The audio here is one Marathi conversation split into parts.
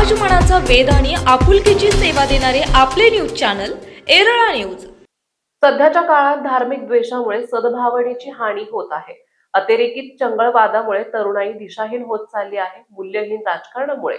समाज मनाचा वेध आणि आपुलकीची सेवा देणारे आपले न्यूज चॅनल एरळा न्यूज। सध्याच्या काळात धार्मिक द्वेषामुळे सद्भावनेची हानी होत आहे। अतिरेकित चंगळवादामुळे तरुणाई दिशाहीन होत चालली आहे। मूल्यहीन राजकारणामुळे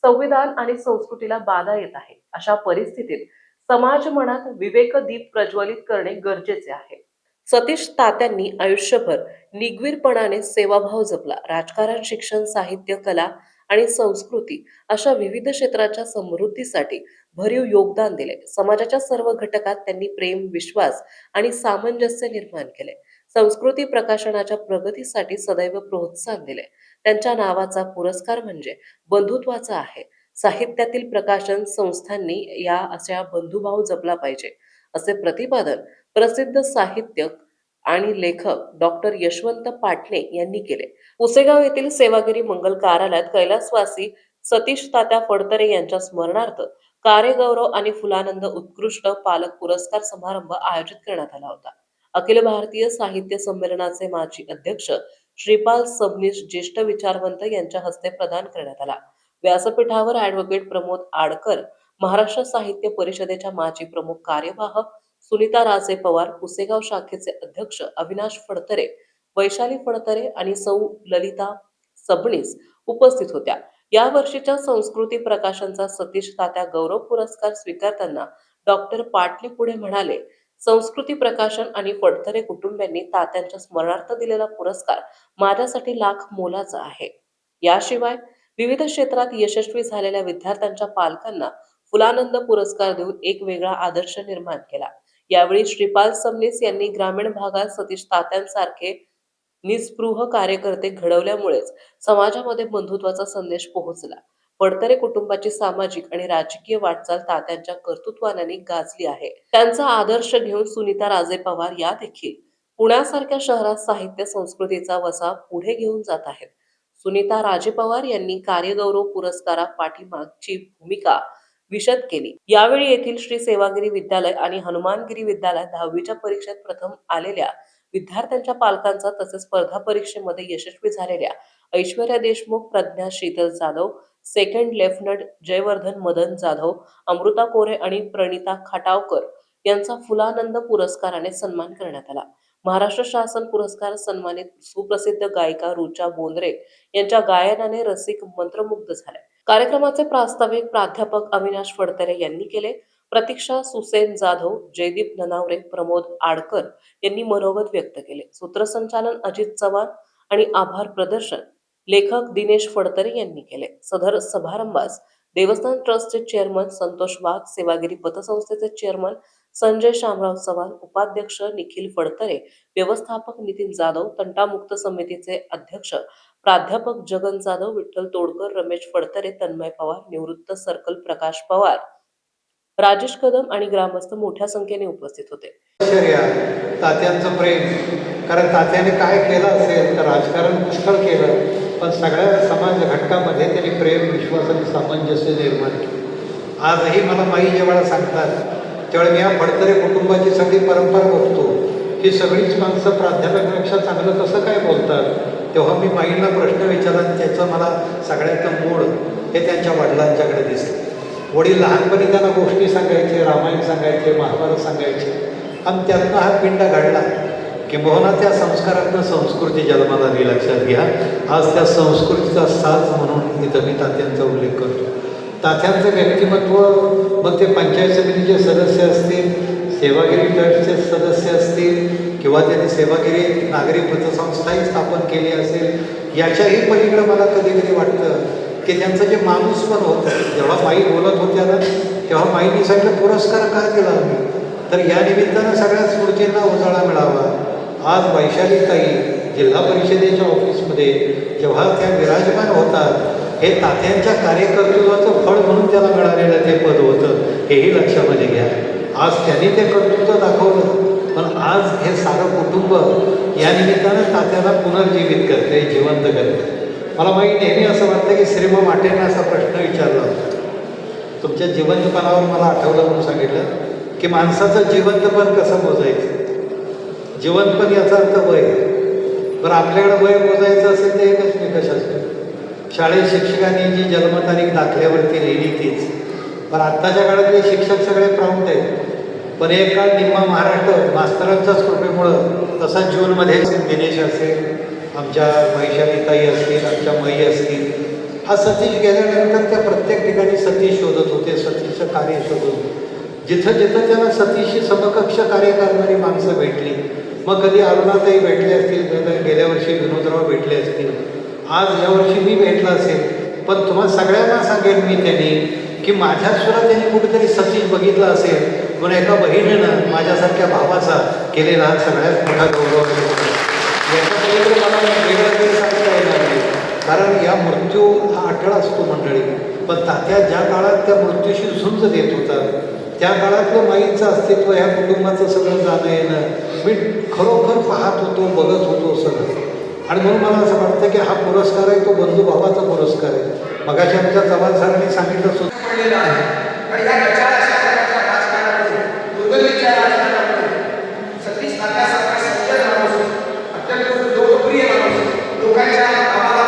संविधान आणि संस्कृतीला बाधा येत आहे। अशा परिस्थितीत समाज मनात विवेक दीप प्रज्वलित करणे गरजेचे आहे। सतीश तात्यांनी आयुष्यभर निगवीरपणाने सेवाभाव जपला। राजकारण, शिक्षण, साहित्य, कला आणि संस्कृती अशा विविध क्षेत्राच्या समृद्धीसाठी भरीव योगदान दिले। समाजाच्या सर्व घटकात त्यांनी प्रेम, विश्वास आणि सामंजस्य निर्माण केले। संस्कृती प्रकाशनाच्या प्रगतीसाठी सदैव प्रोत्साहन दिले। त्यांच्या नावाचा पुरस्कार म्हणजे बंधुत्वाचा आहे। साहित्यातील प्रकाशन संस्थांनी या अशा बंधुभाव जपला पाहिजे, असे प्रतिपादन प्रसिद्ध साहित्यक आणि लेखक डॉक्टर यशवंत पाटणे यांनी केले। पुसेगाव येथील सेवागिरी मंगल कार्यालयात कैलासवासी सतीश तात्या फडतरे यांच्या स्मरणार्थ कार्यगौरव आणि फुलानंद उत्कृष्ट पालक पुरस्कार समारंभ आयोजित करण्यात आला होता। अखिल भारतीय साहित्य संमेलनाचे माजी अध्यक्ष श्रीपाल सबनीस ज्येष्ठ विचारवंत यांच्या हस्ते प्रदान करण्यात आला। व्यासपीठावर ॲडव्होकेट प्रमोद आडकर, महाराष्ट्र साहित्य परिषदेच्या माजी प्रमुख कार्यवाह सुनीता राजे पवार, पुसेगाव शाखेचे अध्यक्ष अविनाश फडतरे, वैशाली फडतरे आणि सौ ललिता सबनीस उपस्थित होत्या। या वर्षीच्या संस्कृती प्रकाशनचा सतीश तात्या गौरव पुरस्कार स्वीकारताना डॉक्टर पाटणे पुढे म्हणाले, संस्कृती प्रकाशन आणि फडतरे कुटुंबियांनी तात्यांच्या स्मरणार्थ दिलेला पुरस्कार माझ्यासाठी लाख मोलाचा आहे। याशिवाय विविध क्षेत्रात यशस्वी झालेल्या विद्यार्थ्यांच्या पालकांना फुलानंद पुरस्कार देऊन एक वेगळा आदर्श निर्माण केला। यावेळी श्रीपाल सबनीस यांनी ग्रामीण भागात सतीश तात्यांसारखे निस्पृह कार्यकर्ते घडवल्यामुळेच समाजामध्ये बंधुत्वाचा संदेश पोहोचला। फडतरे कुटुंबाची सामाजिक आणि राजकीय वाटचाल तात्यांच्या कर्तृत्वाने गाजली आहे। त्यांचा आदर्श घेऊन सुनीता राजे पवार या देखील पुण्यासारख्या शहरात साहित्य संस्कृतीचा वसा पुढे घेऊन जात आहेत। सुनीता राजे पवार यांनी कार्यगौरव पुरस्कारा पाठीमागची भूमिका विशद केली। यावेळी येथील श्री सेवागिरी विद्यालय आणि हनुमानगिरी विद्यालयात 10वीच्या परीक्षेत प्रथम आलेल्या विद्यार्थ्यांच्या पालकांचा तसेच स्पर्धा परीक्षेमध्ये यशस्वी झालेल्या ऐश्वर्या देशमुख, प्रज्ञा शीतल जाधव, सेकंड लेफ्टनंट जयवर्धन मदन जाधव, अमृता कोरे आणि प्रणिता खटावकर यांचा फुलानंद पुरस्काराने सन्मान करण्यात आला। महाराष्ट्र शासन पुरस्कार सन्मानित सुप्रसिद्ध गायिका रुचा बोंद्रे यांच्या गायनाने रसिक मंत्रमुग्ध झाले। कार्यक्रमाचे प्रास्ताविक प्राध्यापक अविनाश फडतरे यांनी केले। प्रतीक्षा सुसेन जाधव, जयदीप ननावरे, प्रमोद आडकर यांनी मनोगत व्यक्त केले। सूत्रसंचालन अजित चव्हाण आणि आभार प्रदर्शन लेखक दिनेश फडतरे यांनी केले। सदर समारंभास देवस्थान ट्रस्टचे चेअरमन संतोष वाघ, सेवागिरी पतसंस्थेचे चेअरमन संजय शामराव चव्हाण, उपाध्यक्ष निखिल फडतरे, व्यवस्थापक नितीन जाधव, तंटामुक्त समितीचे अध्यक्ष प्राध्यापक जगन जाधव, विठ्ठल तोडकर, रमेश फडतरे, तन्मय पवार, निवृत्त सर्कल प्रकाश पवार, राजेश कदम आणि ग्रामस्थ मोठ्या संख्येने उपस्थित होते। तात्यांचं प्रेम, कारण तात्याने काय केलं असेल तर राजकारण पुष्कळ केलं, पण सगळ्या समाज घटकामध्ये त्यांनी प्रेम, विश्वास आणि सामंजस्य निर्माण केलं। आजही मला माई जेव्हा सांगतात त्यावेळी मी या फडतरे कुटुंबाची सगळी परंपरा बघतो, ही सगळीच माणसं प्राध्यापकापेक्षा चांगलं कसं काय बोलतात, तेव्हा मी माईंना प्रश्न विचारला आणि त्याचं मला सगळ्यात मूळ हे त्यांच्या वडिलांच्याकडे दिसलं। वडील लहानपणी त्यांना गोष्टी सांगायचे, रामायण सांगायचे, महाभारत सांगायचे आणि त्यातनं हा पिंड घडला। किंबहुना त्या संस्कारातनं संस्कृती जन्माला आली। लक्षात घ्या, आज त्या संस्कृतीचा साज म्हणून इथं मी तात्यांचा उल्लेख करतो। तात्यांचं व्यक्तिमत्व, मग ते पंचायत समितीचे सदस्य असतील, सेवागिरी ट्रस्टचे सदस्य असतील किंवा त्यांनी सेवागिरी नागरी पतसंस्थाही स्थापन केली असेल, याच्याही पलीकडे मला कधी कधी वाटतं की त्यांचं जे माणूस पण होतं। जेव्हा माई बोलत होत्या ना तेव्हा माईंनी सांगितलं पुरस्कार का दिला आम्ही, तर या निमित्तानं सगळ्या स्मृतींना उजाळा मिळावा। आज वैशालीताई जिल्हा परिषदेच्या ऑफिसमध्ये जेव्हा त्या विराजमान होतात, हे तात्यांच्या कार्यकर्तृत्वाचं फळ म्हणून त्याला मिळालेलं ते पद होतं, हेही लक्षामध्ये घ्या। आज त्यांनी ते कर्तृत्व दाखवलं, पण आज हे सारं कुटुंब या निमित्तानं तात्याला पुनर्जीवित करते, जिवंत करते। मला माहीत नेहमी असं वाटतं की श्रीमा माटेंना असा प्रश्न विचारला होता, तुमच्या जिवंतपणावर मला आठवलं म्हणून सांगितलं की माणसाचं जिवंतपण कसं मोजायचं। जिवंतपण याचा अर्थ वय, बरं आपल्याकडे वय मोजायचं असेल तर एकच निकष असतो, शाळेत शिक्षकांनी जी जन्मतारीख दाखल्यावरती लिहिली तीच. पण आत्ताच्या काळातले शिक्षक सगळे प्राउंट आहेत. पण एक काळ निम्मा महाराष्ट्र मास्तरांच्याच कृपेमुळं तसा जूनमध्ये दिनेश असेल, आमच्या वैशालीताई असतील, आमच्या मई असतील, हा सतीश गेल्यानंतर त्या प्रत्येक ठिकाणी सतीश शोधत होते, सतीशचं कार्य शोधत होते. जिथं जिथं त्यांना सतीशची समकक्ष कार्य करणारी माणसं भेटली, मग कधी अरुणाताई भेटले असतील, गेल्या वर्षी विनोदराव भेटले असतील, आज यावर्षी मी भेटला असेल. पण तुम्हा सगळ्यांना सांगेन मी त्यांनी की माझ्यात सुद्धा त्यांनी कुठेतरी सतीश बघितला असेल, म्हणून एका बहिणीनं माझ्यासारख्या भावाचा केलेला हा सगळ्यात मोठा गौरव आहे. याच्या पलीकडे मला वेगळं काही सांगता येणार नाही, कारण या मृत्यू हा अटळ असतो मंडळी. पण तात्या ज्या काळात त्या मृत्यूशी झुंज देत होता, त्या काळातलं माईचं अस्तित्व, ह्या कुटुंबाचं सगळं जाणं येणं मी खरोखर पाहत होतो, बघत होतो सगळं. आणि म्हणून मला असं वाटतं की हा पुरस्कार आहे तो बंधुभावाचा पुरस्कार आहे. मगाशी आमच्या चव्हाण सरांनी सांगितलं सुद्धा पडलेला आहे. आणि या प्रचार अशा प्रकारच्या राजकारणामध्ये, दुर्गतीच्या राजकारणामध्ये सतीश तात्यासारखा सज्जन माणूस, अत्यंत लोकप्रिय माणूस, लोकांच्या कामाला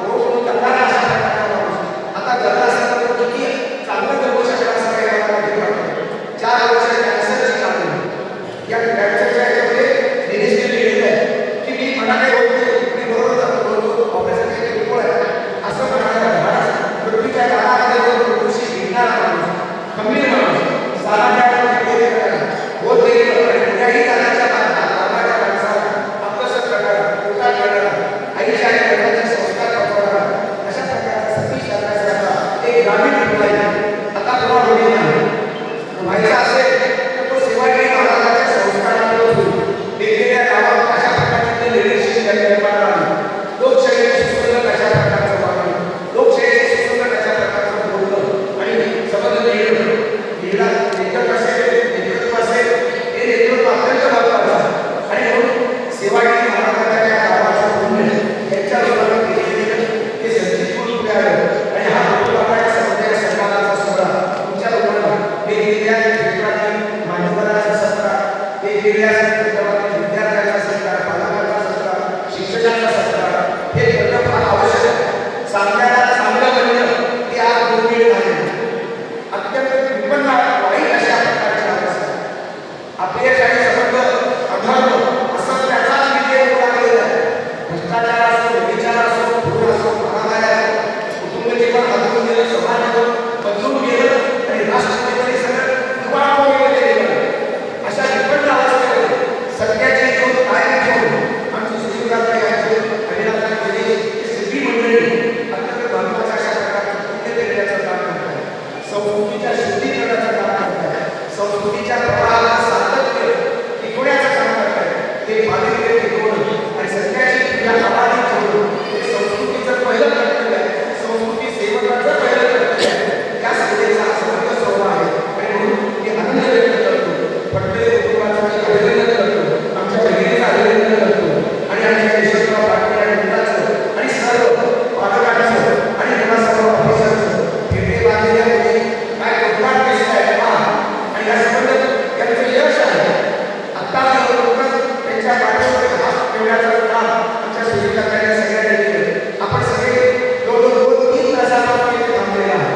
ओळखून करणारा अशा प्रकारचा माणूस आता जगला असताना किती चांगलं जगू शकला असं काही मला वाटतं. 4 वर्ष कॅन्सरची लागली. या कॅन्सरच्या ह्याच्यामध्ये दिनेशने लिहिलेलं आहे की मी मला काही होत नाही, मी बरोबर बोलतो, ऑपरेशनचे रिपोर्ट आहे असं म्हणायला मृत्यूच्या काळामध्ये मृत्यूशी भिडणारा माणूस, खंबीर माणूस, साराच्या होत गेलेलं आणि कुठल्याही काळाच्या कामाच्या माणसाला आपलंसं करणारा, पोटात करणारा, आईच्या आणि वडिलांचे संस्कार पटवणारा अशा प्रकारचा सतीश तात्यासारखा एक ग्रामीण मुलगा आहे. आता पुन्हा होईल नाही व्हायचा असेल तर तो शिवाजी महाराजांच्या संस्कारातून वेगवेगळ्या गावात अशा प्रकारचे लिडरशिप निर्माण झाली. लोकशाहीची सुसंगत अशा प्रकारचं वागणं, लोकशाहीची सुसंगत अशा प्रकारचं बोलणं आणि समज लिहिणं, लिहिला लेखक असेल, नेतृत्व असेल, हे नेतृत्व अत्यंत महत्त्वाचं आहे. आणि म्हणून शिवाजी महाराजांच्या या गावाचं मूल्य यांच्या लोकांना केलेलं हे संचितपूर पुढे आलं. आणि हा लोकमान्य समुदाय सन्मानाचा सोहळा तुमच्या लोकांना वेगवेगळ्या क्षेत्रातील मान्यवरांचा सत्कार, वेगवेगळ्या क्षेत्रातील विद्यार्थ्यांचा सत्कार, पालकांचा सत्कार, शिक्षकांचा सत्कार हे करणं फार आवश्यक आहे. सांगण्याला चांगलं बनणं हे आज दुर्मिळ आहे. अत्यंत विपन्न वाईट अशा प्रकारची अवस्था अपयश आणि संबंध, अधर्म असं त्याचाच विजय होऊ लागलेला आहे. भ्रष्टाचार असो, व्यभिचार असो, खून असो, महागाई असो, कुटुंब जीवन हातून गेलं, समाज बदलून गेलं आणि राष्ट्रपती सगळं दुबाळावर गेलं. अशा विपन्न अवस्थेमध्ये सत्याची ज्योत कायम ठेवून आमची सुशीलताई यांची अभिनंदन केली. सगळी मंडळी अत्यंत महत्त्वाच्या अशा प्रकारचं पुण्य देण्याचं काम करत आहे. संस्कृतीच्या शुद्धीकरणाचं काम करत आहे. संस्कृतीच्या प्रवाहाला सातत्य टिकवण्याचं काम करत आहे. ते पावित्र्य टिकवणं आणि सत्याची क्रिया अबाधित ठेवणं हे संस्कृतीचं पहिलं कर्तव्य आहे. संस्कृती सेवकाचं पहिलं कर्तव्य आहे. या सेवेचा समर्थ सोहळा आहे आणि म्हणून मी आनंद व्यक्त करतो. पटले कुटुंबाचं मी अभिनंदन करतो, आमच्या बहिणीचं अभिनंदन करतो आणि आमच्या यशवंतराव पाटील आणि मुलाचं आणि सर्व पालकांचं आणि सर्व ऑफिसरचं भेटे बांधलेल्यामध्ये काय कुटुंबात दिसत आहे आणि या संबंधात यांचं यश आहे. आत्ता लवकरच त्यांच्या पाठीवर हात ठेवण्याचं काम आमच्या सुविधांनी सगळ्यांनी केलं. आपण सगळे जवळजवळ 2-3 तासापासून इथे थांबलेला आहे.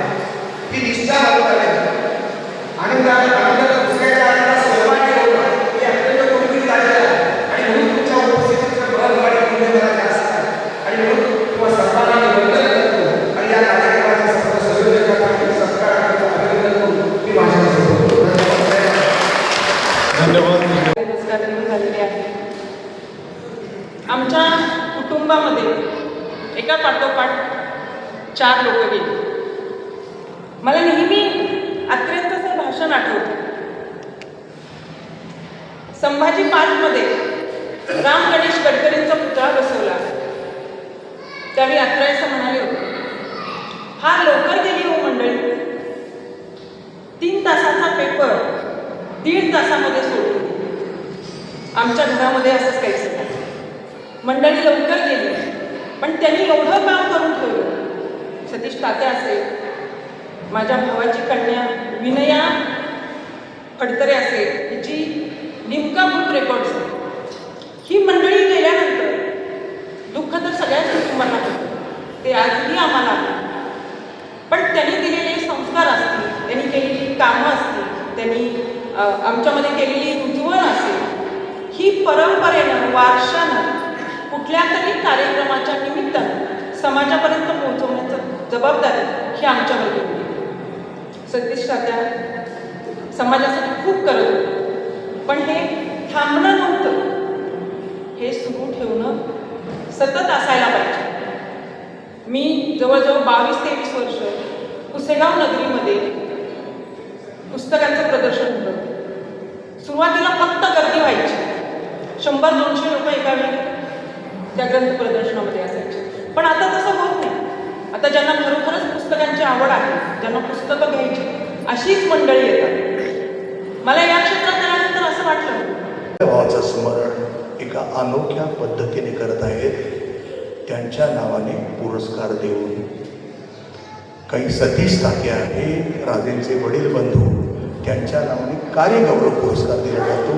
ही निष्ठा महत्त्वाची आहे. आनंदाला दुसऱ्याच्या आनंदात सहभागी होणं हे अत्यंत गंभीर झालेलं आहे आणि म्हणून तुमच्या उपस्थितीचं महत्त्व आणि मूल्य मला जास्त आहे आणि म्हणून तुम्हाला सन्मानाने वंदन करतो आणि या कार्यक्रमाच्या सर्व संयोजकांना सत्काराचं अभिनंदन करून मी भाषण करतो. धन्यवाद. पुरस्कार देऊन झालेले आहे. आमच्या कुटुंबामध्ये एका पाठोपाठ 4 लोक गेली. मला नेहमी अत्रेंचं भाषण आठवतं. संभाजी पार्कमध्ये राम गणेश गडकरींचा पुतळा बसवला. त्यावेळी अत्रे असं म्हणाले होते, हा लवकर गेली हो मंडळी. 3 तासाचा पेपर 1.5 तासामध्ये सोडून दिली. आमच्या घरामध्ये असंच काहीच नाही. मंडळी लवकर गेली पण त्यांनी एवढं काम करून ठेवलं. सतीश तात्या असेल, माझ्या भावाची कन्या विनया फडतरे असेल, हिची निमका बुक रेकॉर्ड्स, ही मंडळी गेल्यानंतर दुःख तर सगळ्याच कुटुंबांना होतं. ते आजही आम्हाला आहे. पण त्यांनी दिलेले संस्कार असतील, त्यांनी केलेली कामं असतील, त्यांनी आमच्यामध्ये केलेली रुजवण असेल, ही परंपरेनं वारशानं कुठल्या तरी कार्यक्रमाच्या निमित्तानं समाजापर्यंत पोहोचवण्याचं जबाबदारी ही आमच्यावर घेतली. सतीश तात्या समाजासाठी खूप करत होते, पण हे थांबणं नव्हतं, हे सुरू ठेवणं सतत असायला पाहिजे. मी जवळजवळ 22-23 वर्ष पुसेगाव नगरीमध्ये पुस्तकांचं प्रदर्शन होतं. सुरुवातीला फक्त गर्दी व्हायची, 100-200 लोक एका वेळी त्या ग्रंथ प्रदर्शनामध्ये असायचे. पण आता तसं होत नाही. आता ज्यांना खरोखरच पुस्तकांची आवड आहे, ज्यांना पुस्तकं घ्यायची अशीच मंडळी येतात. मला या क्षेत्रात आल्यानंतर असं वाटलं भावाचं स्मरण एका अनोख्या पद्धतीने करत आहेत. त्यांच्या नावाने पुरस्कार देऊन काही सतीश तात्या हे राजेंचे वडील बंधू, त्यांच्या नावाने कार्यगौरव पुरस्कार दिला जातो.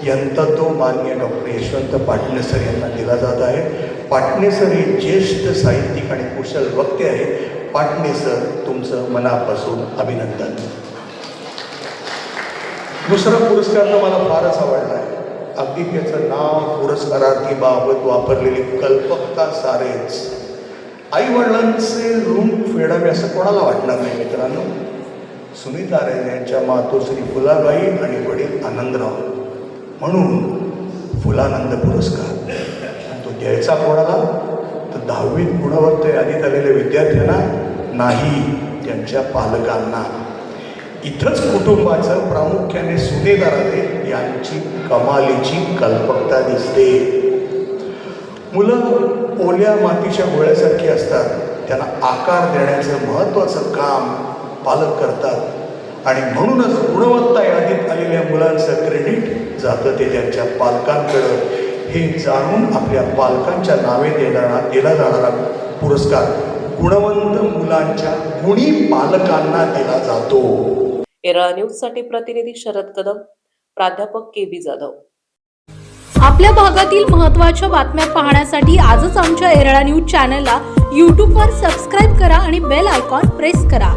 यंता तो माननीय डॉक्टर यशवंत पाटणे सर यांना दिला जात आहे. पाटणे सर हे ज्येष्ठ साहित्यिक आणि कुशल वक्ते आहेत. पाटणे सर, तुमचं मनापासून अभिनंदन. दुसरा पुरस्कार तर मला फारच आवडला आहे. अगदी त्याचं नाव पुरस्कारार्थीबाबत वापरलेली कल्पकता सारेच. आईवडिलांचे ऋण फेडावे असं कोणाला वाटणार नाही मित्रांनो. सुनीता राय यांच्या मातोश्री फुलाबाई आणि वडील आनंदराव म्हणून फुलानंद पुरस्कार. आणि तो द्यायचा कोणाला? तर 10वीत गुणवत्ता यादीत आलेल्या विद्यार्थ्यांना नाही, त्यांच्या पालकांना. इथंच कुटुंबाचं प्रामुख्याने सुनेदा राजे यांची कमालीची कल्पकता दिसते. मुलं ओल्या मातीच्या गोळ्यासारखी असतात. त्यांना आकार देण्याचं महत्त्वाचं काम पालक करतात आणि म्हणूनच गुणवत्ता यादीत आलेल्या मुलांचं क्रेडिट जातं ते त्यांच्या पालकांकडं. हे जाणून आपल्या पालकांच्या नावे दिला जाणारा पुरस्कार गुणवंत मुलांच्या गुणी पालकांना दिला जातो. एरळा न्यूजसाठी प्रतिनिधी शरद कदम, प्राध्यापक KB जाधव. आपल्या भागातील महत्त्वाच्या बातम्या पाहण्यासाठी आजच आमच्या एरळा न्यूज चॅनलला यूट्यूबवर सबस्क्राईब करा आणि बेल आयकॉन प्रेस करा.